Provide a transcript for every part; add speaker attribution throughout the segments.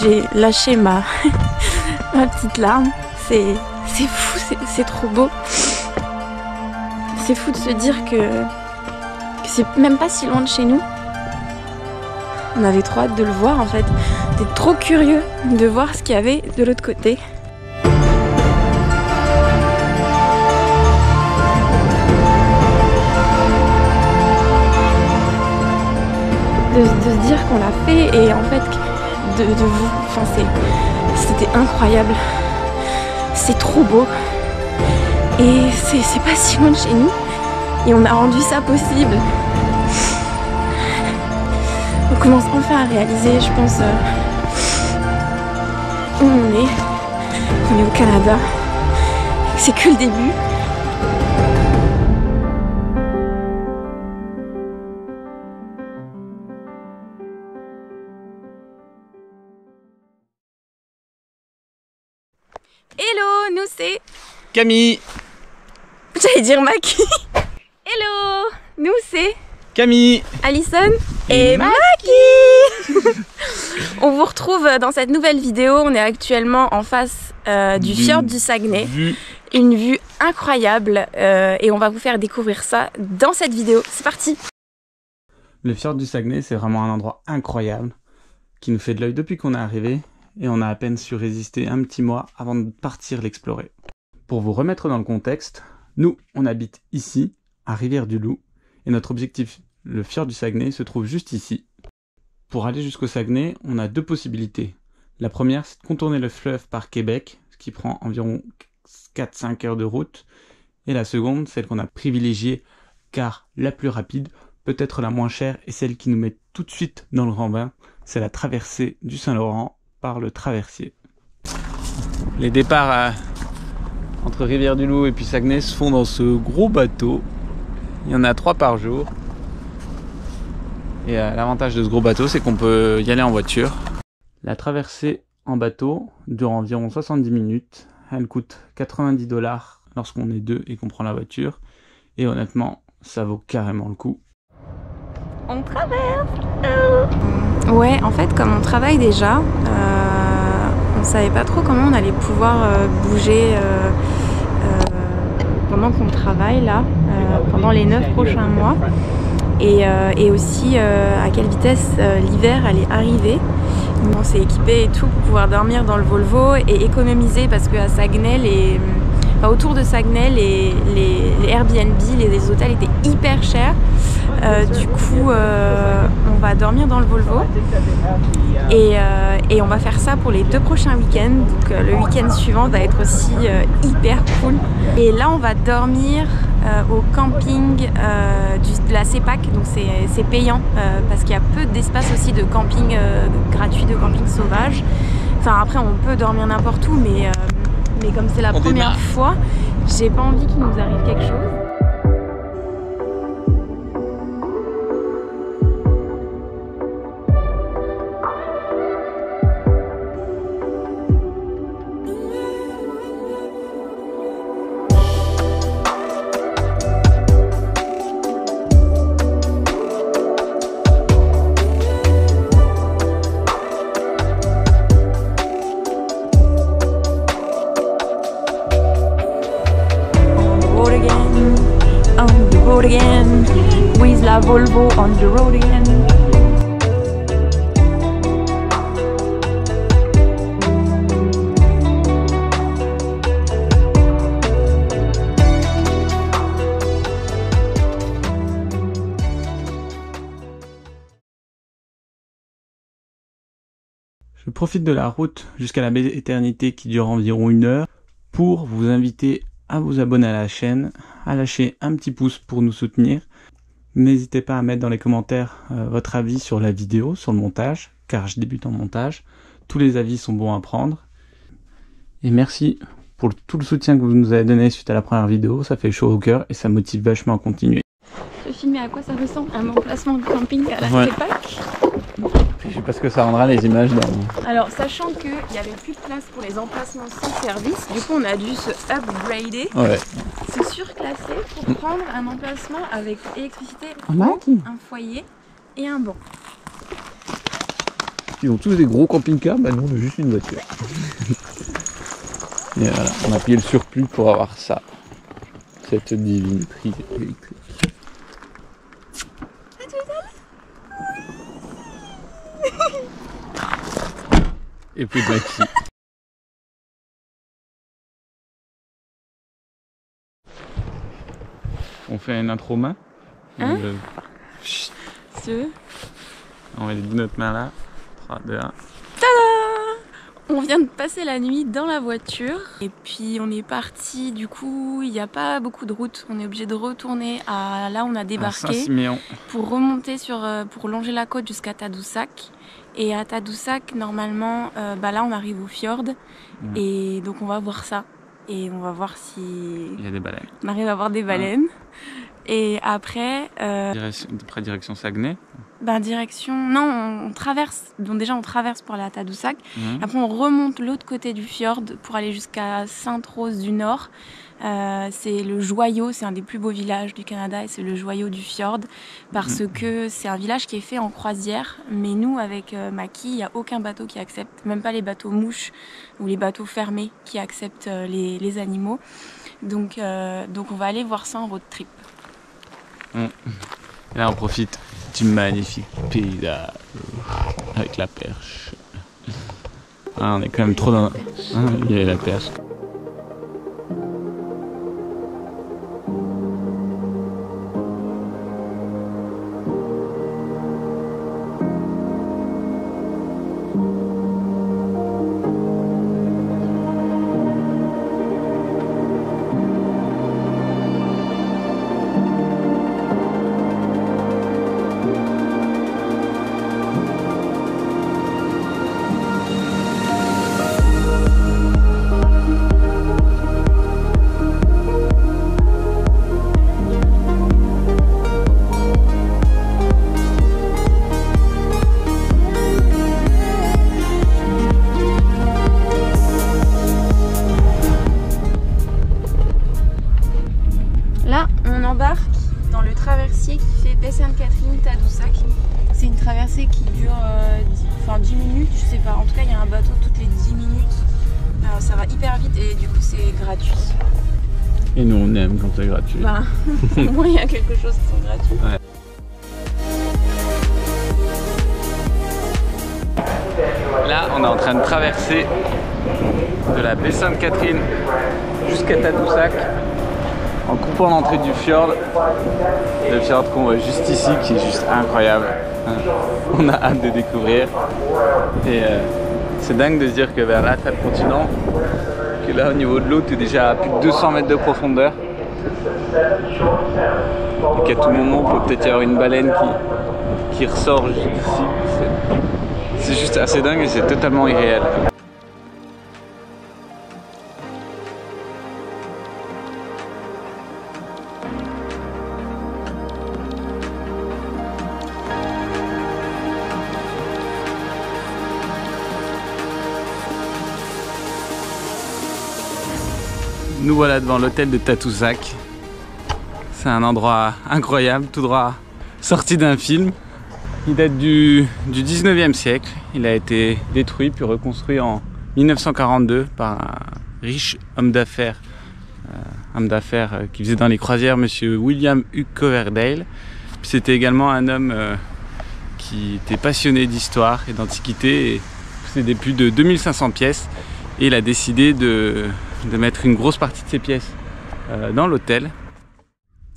Speaker 1: J'ai lâché ma petite larme. C'est fou, c'est trop beau. C'est fou de se dire que c'est même pas si loin de chez nous. On avait trop hâte de le voir en fait. On était trop curieux de voir ce qu'il y avait de l'autre côté. De se dire qu'on l'a fait et en fait de vous, enfin c'était incroyable, c'est trop beau et c'est pas si loin de chez nous et on a rendu ça possible. On commence enfin à réaliser, je pense, où on est au Canada, c'est que le début. Hello, nous c'est
Speaker 2: Camille.
Speaker 1: J'allais dire Maki. Hello, nous c'est
Speaker 2: Camille.
Speaker 1: Alison et Maki. On vous retrouve dans cette nouvelle vidéo. On est actuellement en face du fjord du Saguenay. Une vue incroyable et on va vous faire découvrir ça dans cette vidéo. C'est parti.
Speaker 2: Le fjord du Saguenay, c'est vraiment un endroit incroyable qui nous fait de l'œil depuis qu'on est arrivé. Et on a à peine su résister un petit mois avant de partir l'explorer. Pour vous remettre dans le contexte, nous, on habite ici, à Rivière-du-Loup, et notre objectif, le fjord du Saguenay, se trouve juste ici. Pour aller jusqu'au Saguenay, on a deux possibilités. La première, c'est de contourner le fleuve par Québec, ce qui prend environ 4-5 heures de route. Et la seconde, celle qu'on a privilégiée, car la plus rapide, peut-être la moins chère, et celle qui nous met tout de suite dans le grand bain, c'est la traversée du Saint-Laurent, par le traversier. Les départs entre Rivière-du-Loup et puis Saguenay se font dans ce gros bateau. Il y en a 3 par jour. Et l'avantage de ce gros bateau, c'est qu'on peut y aller en voiture. La traversée en bateau dure environ 70 minutes. Elle coûte 90 $ lorsqu'on est deux et qu'on prend la voiture. Et honnêtement, ça vaut carrément le coup.
Speaker 1: On traverse. Ouais, en fait, comme on travaille déjà, on savait pas trop comment on allait pouvoir bouger pendant qu'on travaille là, pendant les 9 prochains mois, et aussi à quelle vitesse l'hiver allait arriver. On s'est équipé et tout pour pouvoir dormir dans le Volvo et économiser parce qu'à Saguenay, autour de Saguenay, les Airbnb, les hôtels étaient hyper chers. Du coup, on va dormir dans le Volvo et on va faire ça pour les 2 prochains week-ends. Donc le week-end suivant va être aussi hyper cool. Et là, on va dormir au camping de la CEPAC. Donc c'est payant parce qu'il y a peu d'espace aussi de camping gratuit, de camping sauvage. Enfin après, on peut dormir n'importe où, mais comme c'est la première fois, j'ai pas envie qu'il nous arrive quelque chose. Again, with la Volvo on the road again.
Speaker 2: Je profite de la route jusqu'à la baie Éternité qui dure environ 1 heure pour vous inviter à vous abonner à la chaîne, à lâcher un petit pouce pour nous soutenir. N'hésitez pas à mettre dans les commentaires votre avis sur la vidéo, sur le montage, car je débute en montage. Tous les avis sont bons à prendre. Et merci pour tout le soutien que vous nous avez donné suite à la première vidéo. Ça fait chaud au cœur et ça motive vachement à continuer.
Speaker 1: Je filmer à quoi ça ressemble un emplacement de camping à la CEPAC.
Speaker 2: Je sais pas ce que ça rendra les images dans...
Speaker 1: Alors sachant qu'il n'y avait plus de place pour les emplacements sans service, du coup on a dû se upgrader, se surclasser pour prendre un emplacement avec électricité, un foyer et un banc.
Speaker 2: qu'ils ont tous des gros camping-cars, bah nous on a juste une voiture. Et voilà, on a payé le surplus pour avoir ça, cette divine prise électrique. Et puis de Maxi. On fait une intro main.
Speaker 1: Hein
Speaker 2: Chut.
Speaker 1: Ce...
Speaker 2: On met notre main là. 3, 2, 1.
Speaker 1: Tada! On vient de passer la nuit dans la voiture et puis on est parti, du coup il n'y a pas beaucoup de route, on est obligé de retourner à là où on a débarqué pour remonter pour longer la côte jusqu'à Tadoussac. Et à Tadoussac normalement là on arrive au fjord et donc on va voir ça et on va voir si
Speaker 2: il y a des baleines.
Speaker 1: On arrive à voir des baleines. Et après
Speaker 2: direction Saguenay.
Speaker 1: On traverse. Donc déjà on traverse pour aller à Tadoussac. Après on remonte l'autre côté du fjord pour aller jusqu'à Sainte-Rose du Nord. C'est le Joyau, c'est un des plus beaux villages du Canada et c'est le Joyau du fjord parce que c'est un village qui est fait en croisière. Mais nous avec Maki, il n'y a aucun bateau qui accepte, même pas les bateaux mouches ou les bateaux fermés qui acceptent les animaux. Donc on va aller voir ça en road trip.
Speaker 2: Et là on profite du magnifique paysage avec la perche. Ah, on est quand même trop dans... il y a la perche.
Speaker 1: Dans le traversier qui fait Baie-Sainte-Catherine-Tadoussac. C'est une traversée qui dure 10 minutes, je sais pas. En tout cas, il y a un bateau toutes les 10 minutes. Ça va hyper vite et du coup, c'est gratuit.
Speaker 2: Et nous, on aime quand c'est gratuit.
Speaker 1: Au moins, il y a quelque chose qui sont gratuits.
Speaker 2: Ouais. Là, on est en train de traverser de la baie Sainte-Catherine jusqu'à Tadoussac en coupant l'entrée du fjord. Le fjord qu'on voit juste ici, qui est juste incroyable. On a hâte de découvrir. Et c'est dingue de se dire que vers là, t'as le continent, que là, au niveau de l'eau, t'es déjà à plus de 200 mètres de profondeur. Et qu'à tout moment, il peut peut-être y avoir une baleine qui ressort juste ici. C'est juste assez dingue et c'est totalement irréel. Nous voilà devant l'hôtel de Tadoussac. C'est un endroit incroyable, tout droit sorti d'un film. Il date du 19e siècle. Il a été détruit puis reconstruit en 1942 par un riche homme d'affaires qui faisait dans les croisières, monsieur William Hugh Coverdale. C'était également un homme qui était passionné d'histoire et d'antiquité et possédait plus de 2500 pièces. Et il a décidé de mettre une grosse partie de ses pièces dans l'hôtel.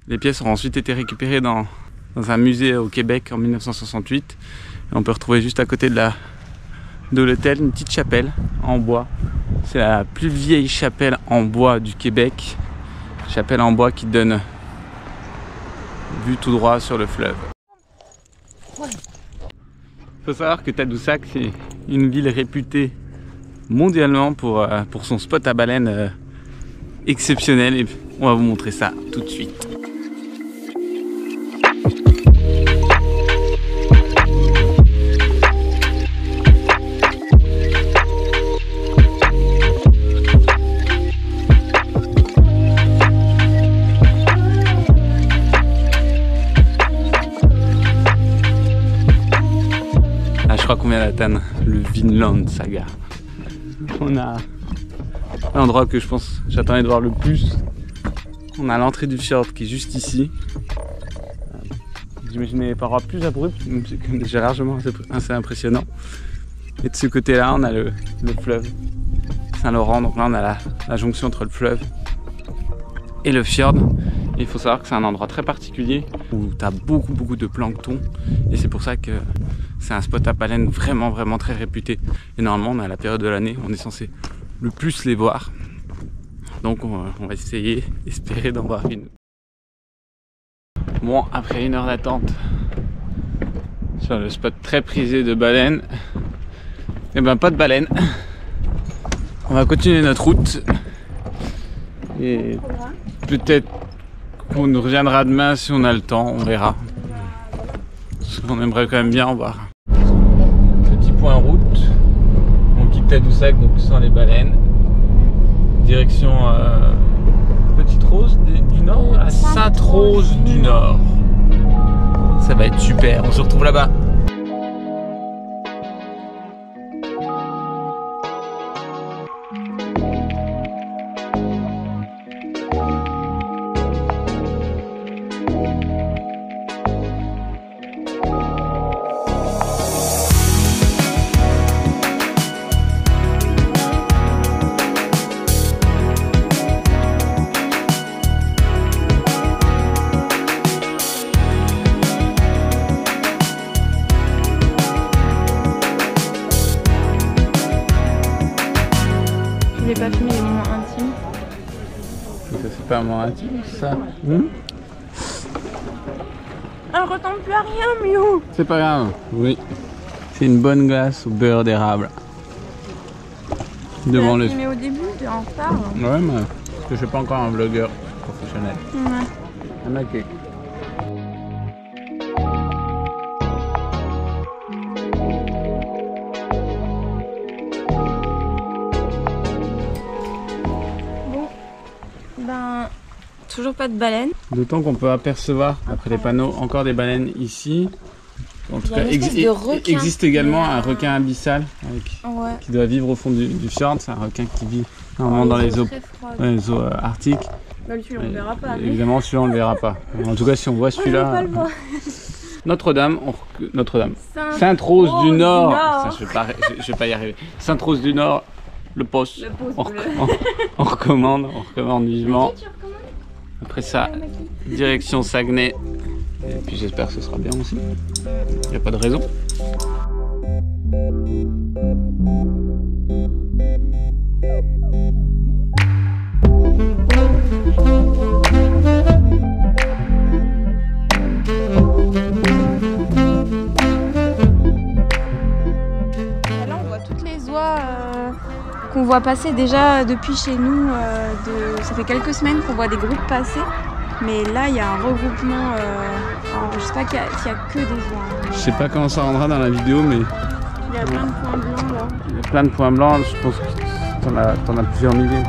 Speaker 2: Les pièces ont ensuite été récupérées dans un musée au Québec en 1968. Et on peut retrouver juste à côté de l'hôtel une petite chapelle en bois. C'est la plus vieille chapelle en bois du Québec. Chapelle en bois qui donne vue tout droit sur le fleuve. Il faut savoir que Tadoussac, c'est une ville réputée mondialement pour son spot à baleines exceptionnel. Et on va vous montrer ça tout de suite. jamais l'atteindre, le Vinland Saga. On a l'endroit que je pense j'attendais de voir le plus. On a l'entrée du fjord qui est juste ici. J'imaginais les parois plus abruptes, c'est déjà largement assez impressionnant. Et de ce côté-là, on a le fleuve Saint-Laurent. Donc là, on a la jonction entre le fleuve et le fjord. Et il faut savoir que c'est un endroit très particulier où tu as beaucoup de plancton. Et c'est pour ça que c'est un spot à baleines vraiment très réputé. Et normalement, on est à la période de l'année où on est censé le plus les voir. Donc on va espérer d'en voir une. Bon, après 1 heure d'attente sur le spot très prisé de baleines, et ben pas de baleines. On va continuer notre route et peut-être qu'on nous reviendra demain si on a le temps, on verra. Parce qu'on aimerait quand même bien en voir. Petit point route, on quitte Tadoussac donc sans les baleines. Direction Petite Rose du Nord à Sainte-Rose du Nord. Ça va être super, on se retrouve là-bas.
Speaker 1: Je n'ai pas filmé les moments intimes.
Speaker 2: Ça c'est pas moins intime ça.
Speaker 1: Elle ressemble plus à rien, Miou.
Speaker 2: C'est pas grave, oui. C'est une bonne glace au beurre d'érable. Devant le...
Speaker 1: filmé au début, t'es en retard.
Speaker 2: Ouais, mais parce que je suis pas encore un vlogueur professionnel.
Speaker 1: Ouais.
Speaker 2: Ok.
Speaker 1: Ben, toujours pas de baleine.
Speaker 2: D'autant qu'on peut apercevoir, après les panneaux, encore des baleines ici. En tout cas, existe également un requin abyssal qui doit vivre au fond du fjord. C'est un requin qui vit normalement dans les eaux arctiques.
Speaker 1: Bah, celui-là, on le verra pas.
Speaker 2: Évidemment, celui-là, on le verra pas. En tout cas, si on voit celui-là. Notre-Dame, Sainte-Rose du Nord. Ça, je vais pas y arriver. Sainte-Rose du Nord, le poste. On recommande vivement. Après ça, direction Saguenay. Et puis j'espère que ce sera bien aussi. Il n'y a pas de raison.
Speaker 1: Là, on voit toutes les oies qu'on voit passer déjà depuis chez nous. Ça fait quelques semaines qu'on voit des groupes passer. Mais là, il y a un regroupement. Je sais pas s'il y a que des oies.
Speaker 2: Je sais pas comment ça rendra dans la vidéo, mais
Speaker 1: il y a plein de points blancs là.
Speaker 2: Il y a plein de points blancs. Je pense que t'en as plusieurs milliers.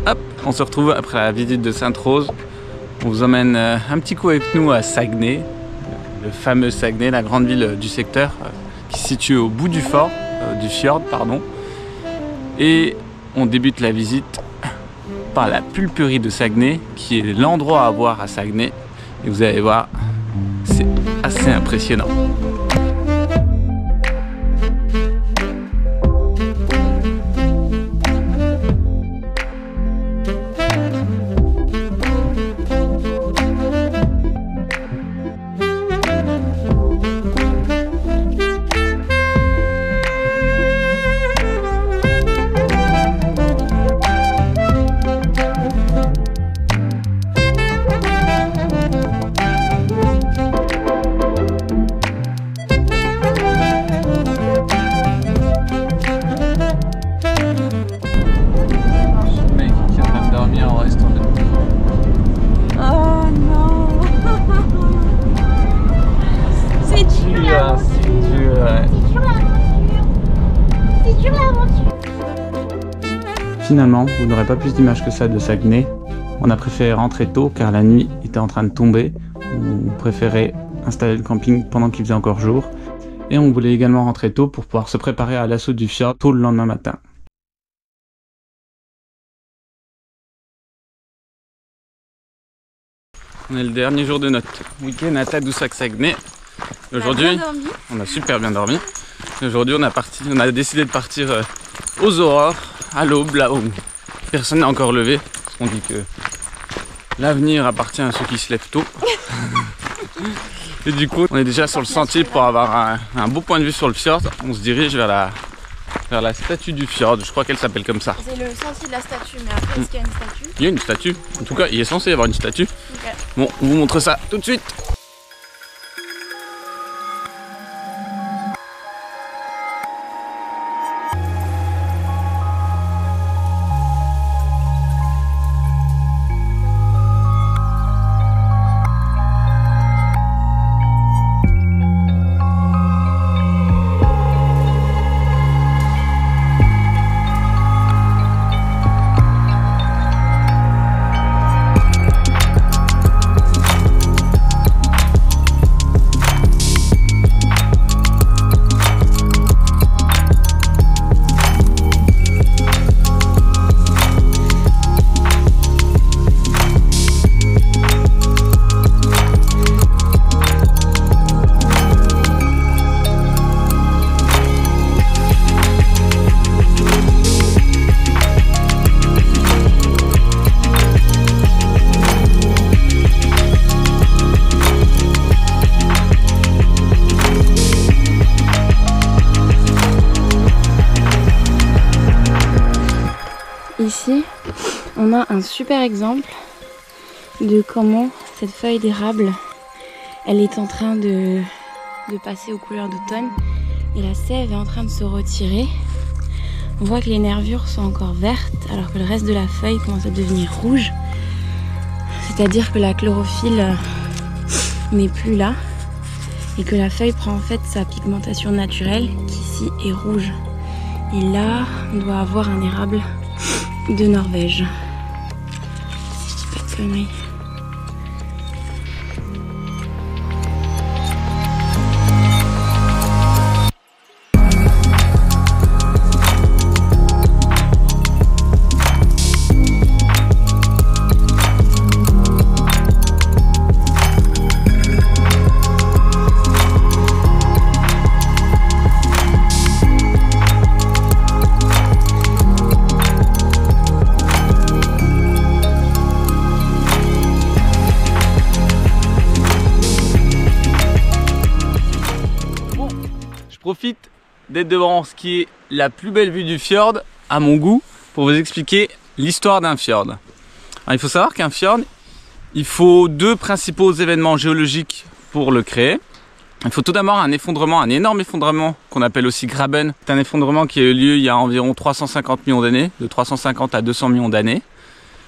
Speaker 2: Hop, on se retrouve après la visite de Sainte-Rose. On vous emmène un petit coup avec nous à Saguenay, le fameux Saguenay, la grande ville du secteur qui se situe au bout du fjord, Et on débute la visite par la pulperie de Saguenay, qui est l'endroit à voir à Saguenay. Et vous allez voir, c'est assez impressionnant. Finalement, vous n'aurez pas plus d'images que ça de Saguenay. On a préféré rentrer tôt car la nuit était en train de tomber. On préférait installer le camping pendant qu'il faisait encore jour. Et on voulait également rentrer tôt pour pouvoir se préparer à l'assaut du fjord tôt le lendemain matin. On est le dernier jour de notre week-end à Tadoussac-Saguenay. Aujourd'hui, on a super bien dormi. Aujourd'hui, on a décidé de partir aux aurores, à l'aube, là où personne n'est encore levé. Parce qu'on dit que l'avenir appartient à ceux qui se lèvent tôt. Et du coup, on est déjà sur le sentier pour avoir un beau point de vue sur le fjord. On se dirige vers la statue du fjord. Je crois qu'elle s'appelle comme ça.
Speaker 1: C'est le sentier de la statue, mais après, est-ce qu'il y a une statue?
Speaker 2: Il y a une statue. En tout cas, il est censé y avoir une statue.
Speaker 1: Okay.
Speaker 2: Bon, on vous montre ça tout de suite.
Speaker 1: Ici, on a un super exemple de comment cette feuille d'érable, elle est en train de passer aux couleurs d'automne et la sève est en train de se retirer. On voit que les nervures sont encore vertes alors que le reste de la feuille commence à devenir rouge. C'est-à-dire que la chlorophylle n'est plus là et que la feuille prend en fait sa pigmentation naturelle qui ici est rouge. Et là, on doit avoir un érable de Norvège. Si je dis pas de conneries.
Speaker 2: Je profite d'être devant ce qui est la plus belle vue du fjord, à mon goût, pour vous expliquer l'histoire d'un fjord. Alors, il faut savoir qu'un fjord, il faut deux principaux événements géologiques pour le créer. Il faut tout d'abord un effondrement, un énorme effondrement qu'on appelle aussi graben. C'est un effondrement qui a eu lieu il y a environ 350 millions d'années, de 350 à 200 millions d'années.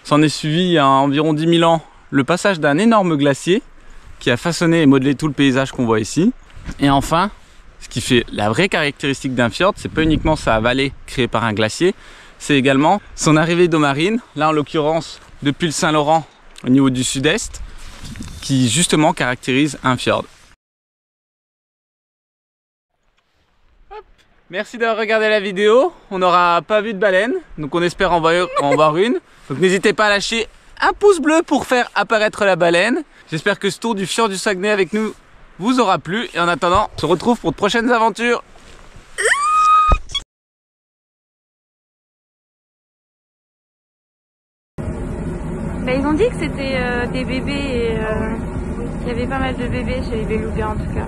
Speaker 2: S'en est suivi il y a environ 10 000 ans le passage d'un énorme glacier qui a façonné et modelé tout le paysage qu'on voit ici. Et enfin, ce qui fait la vraie caractéristique d'un fjord, c'est pas uniquement sa vallée créée par un glacier, c'est également son arrivée d'eau marine, là en l'occurrence depuis le Saint-Laurent au niveau du sud-est, qui justement caractérise un fjord. Hop. Merci d'avoir regardé la vidéo, on n'aura pas vu de baleine, donc on espère en voir une. Donc n'hésitez pas à lâcher un pouce bleu pour faire apparaître la baleine. J'espère que ce tour du fjord du Saguenay avec nous vous aura plu et en attendant, on se retrouve pour de prochaines aventures.
Speaker 1: Bah, ils ont dit que c'était des bébés et il y avait pas mal de bébés chez les belugas en tout cas.